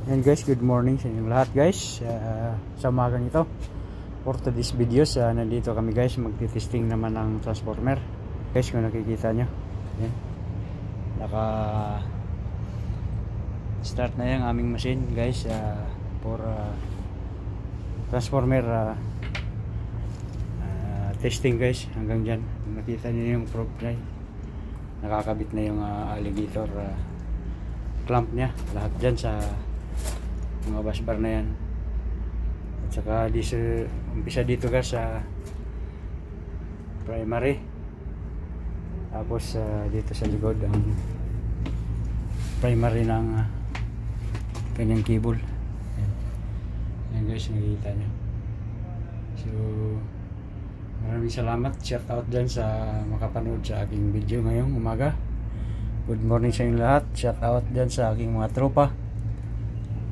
And guys, good morning sa inyong lahat guys. Sa umagang ito, for today's videos, nandito kami guys, magtitesting naman ng transformer. Guys, kung nakikita nyo, yan, naka start na yung aming machine guys, for transformer testing guys. Hanggang dyan, nakita nyo yung probe drive, nakakabit na yung alligator clamp nya, lahat dyan sa mga busbar na yan. At saka umpisa dito guys sa primary, tapos dito sa likod ang primary ng kanyang cable. Yan guys, nakikita nyo. So maraming salamat, shout out dyan sa makapanood sa aking video ngayong umaga. Good morning sa inyo lahat, shout out dyan sa aking mga tropa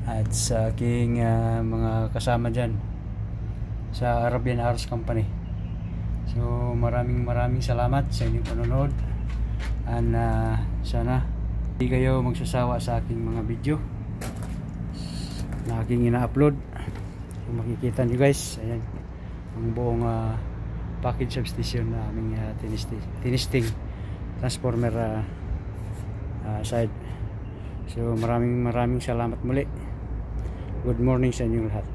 at sa aking mga kasama dyan sa Arabian Arrows Company. So maraming salamat sa inyong panonood, and sana hindi kayo magsasawa sa aking mga video na aking ina-upload. Kung makikita nyo guys, ayan ang buong package substation na aming tinisting transformer side. So maraming salamat muli. Good morning sa inyong lahat.